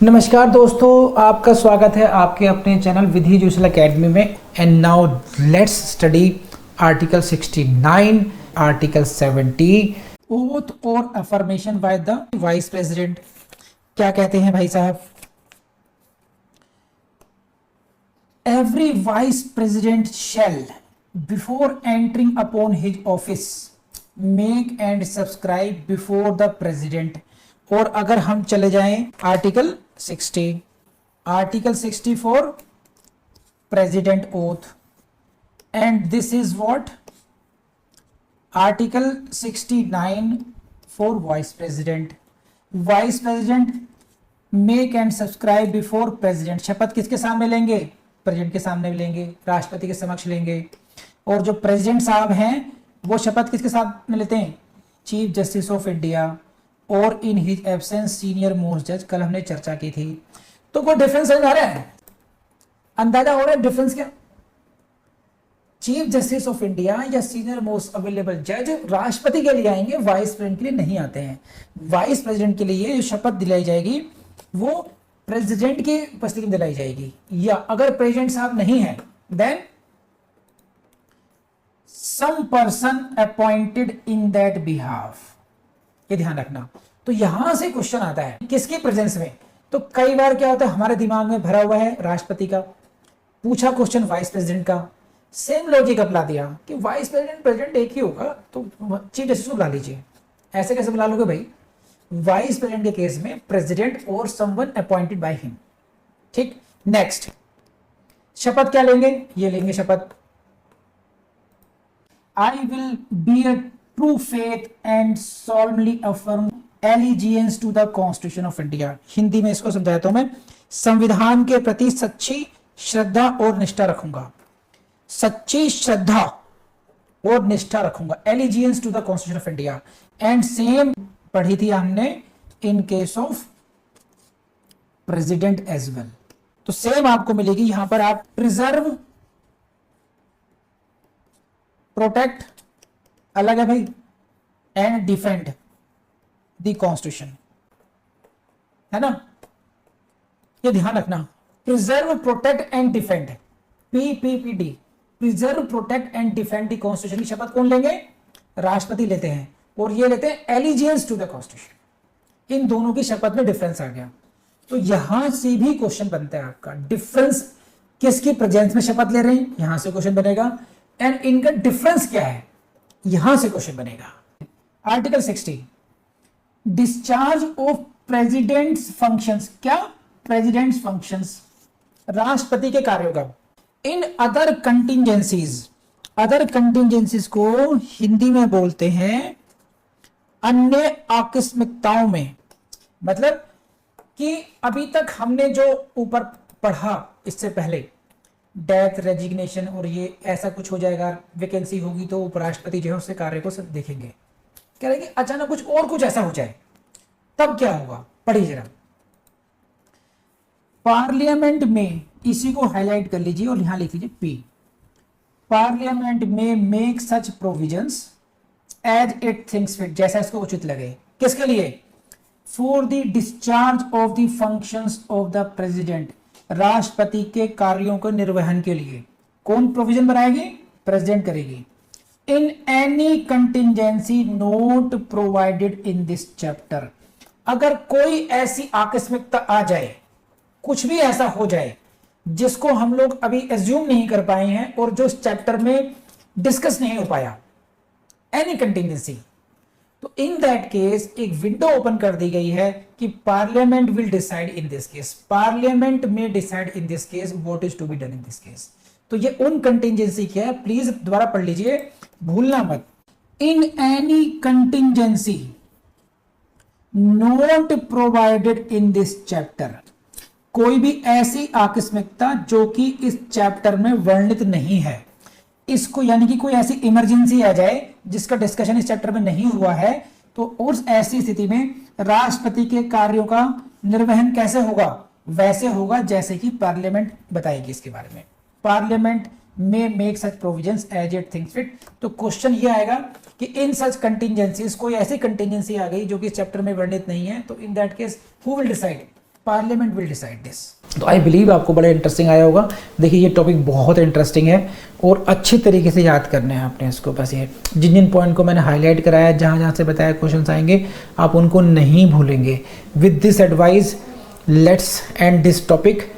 नमस्कार दोस्तों, आपका स्वागत है आपके अपने चैनल विधि जुसल एकेडमी में। And now let's study article 69, article 70, oath और affirmation by the vice president. क्या कहते हैं भाई साहब? Every vice president shall before entering upon his office make and subscribe before the president. और अगर हम चले जाएं article 60, article 64 president oath, and this is what article 69 for vice president. Vice president make and subscribe before president. शपथ किसके सामने लेंगे? President के सामने लेंगे, राष्ट्रपति के समक्ष लेंगे। और जो प्रेसिडेंट साहब हैं वो शपथ किसके सामने लेते हैं? चीफ जस्टिस ऑफ इंडिया और in his absence senior most जज। कल हमने चर्चा की थी। तो कोई डिफरेंस समझ आ रहा है? अंदाजा हो रहा है डिफरेंस क्या? चीफ जस्टिस ऑफ इंडिया या सीनियर मोस्ट अवेलेबल जज राष्ट्रपति के लिए आएंगे, वाइस प्रेसिडेंट के लिए नहीं आते हैं। वाइस प्रेसिडेंट के लिए जो शपथ दिलाई जाएगी वो प्रेसिडेंट की उपस्थिति में दिलाई जाएगी, या अगर प्रेसिडेंट साहब नहीं है then some person appointed in that behalf. ये ध्यान रखना। तो यहां से क्वेश्चन आता है किसकी प्रेजेंस में? तो कई बार क्या होता है हमारे दिमाग में भरा हुआ है राष्ट्रपति का, पूछा क्वेश्चन वाइस प्रेसिडेंट का, सेम लॉजिक अपना दिया कि वाइस प्रेसिडेंट प्रेसिडेंट एक ही होगा तो चीफ जस्टिस को बुला लीजिए। ऐसे कैसे बुला लोगे भाई? वाइस प्रेसिडेंट के केस में प्रेसिडेंट और समवन अपॉइंटेड बाय हिम। ठीक, नेक्स्ट शपथ क्या लेंगे? ये लेंगे शपथ, I will be a true faith and solemnly affirm allegiance to the Constitution of India। Hindi में इसको समझाता हूं मैं, संविधान के प्रति सच्ची श्रद्धा और निष्ठा रखूंगा, सच्ची श्रद्धा और निष्ठा रखूंगा। allegiance to the Constitution of India। And same पढ़ी थी हमने in case of president as well. तो सेम आपको मिलेगी यहां पर। आप प्रिजर्व, प्रोटेक्ट अलग है भाई, एंड डिफेंड द कॉन्स्टिट्यूशन, है ना? ये ध्यान रखना। Preserve, protect and defend, PPPD, preserve, protect and defend the constitution की शपथ कौन लेंगे? राष्ट्रपति लेते हैं। और ये लेते हैं एलिजियंस टू द कॉन्स्टिट्यूशन। इन दोनों की शपथ में डिफरेंस आ गया। तो यहां से भी क्वेश्चन बनता है आपका, डिफरेंस किसकी प्रेजेंस में शपथ ले रहे हैं, यहां से क्वेश्चन बनेगा। एंड इनका डिफरेंस क्या है, यहां से क्वेश्चन बनेगा। Article 60, discharge of president's functions. क्या? प्रेसिडेंट्स फंक्शंस, राष्ट्रपति के कार्यों का। इन अदर कंटिंजेंसीज, अदर कंटिंजेंसीज को हिंदी में बोलते हैं अन्य आकस्मिकताओं में। मतलब कि अभी तक हमने जो ऊपर पढ़ा इससे पहले, डेथ, रेजिग्नेशन और ये ऐसा कुछ हो जाएगा, वैकेंसी होगी तो उपराष्ट्रपति जो है उससे कार्य को सब देखेंगे। कह रहे कि अचानक कुछ और कुछ ऐसा हो जाए तब क्या होगा? पढ़िए जरा। पार्लियामेंट में, इसी को हाईलाइट कर लीजिए और यहां लिख लीजिए P, पार्लियामेंट में make such provisions as it thinks fit, जैसा इसको उचित लगे। किसके लिए? For the discharge of the functions of the president, राष्ट्रपति के कार्यों के निर्वहन के लिए। कौन प्रोविजन बनाएगी? प्रेसिडेंट करेगी। In any contingency note provided in this chapter, अगर कोई ऐसी आकस्मिकता आ जाए, कुछ भी ऐसा हो जाए जिसको हम लोग अभी एज्यूम नहीं कर पाए हैं और जो इस चैप्टर में डिस्कस नहीं हो पाया, एनी कंटिंजेंसी, तो इन दैट केस एक विंडो ओपन कर दी गई है कि parliament will decide in this case, parliament में decide in this case what is to be done in this case. तो ये उन कंटिंजेंसी क्या है, प्लीज दोबारा पढ़ लीजिए, भूलना मत। In any contingency not provided in this chapter, कोई भी ऐसी आकस्मिकता जो कि इस चैप्टर में वर्णित नहीं है, इसको यानी कि कोई ऐसी इमरजेंसी आ जाए जिसका डिस्कशन इस चैप्टर में नहीं हुआ है, तो उस ऐसी स्थिति में राष्ट्रपति के कार्यों का निर्वहन कैसे होगा? वैसे होगा जैसे कि पार्लियामेंट बताएगी इसके बारे में। पार्लियामेंट में make such provisions as it thinks fit. तो क्वेश्चन ये आएगा कि इन सच कंटिंजेंसीज, कोई ऐसी कंटिंजेंसी आ गई जो कि चैप्टर में वर्णित नहीं है, तो in that case who will decide? Parliament will decide this. तो आई बिलीव आपको बड़ा इंटरेस्टिंग आया होगा। देखिए ये टॉपिक बहुत इंटरेस्टिंग है और अच्छी तरीके से याद करना है आपने इसको। बस ये जिन जिन पॉइंट को मैंने हाईलाइट कराया, जहाँ जहाँ से बताया क्वेश्चंस आएंगे, आप उनको नहीं भूलेंगे। With this advice let's end this topic.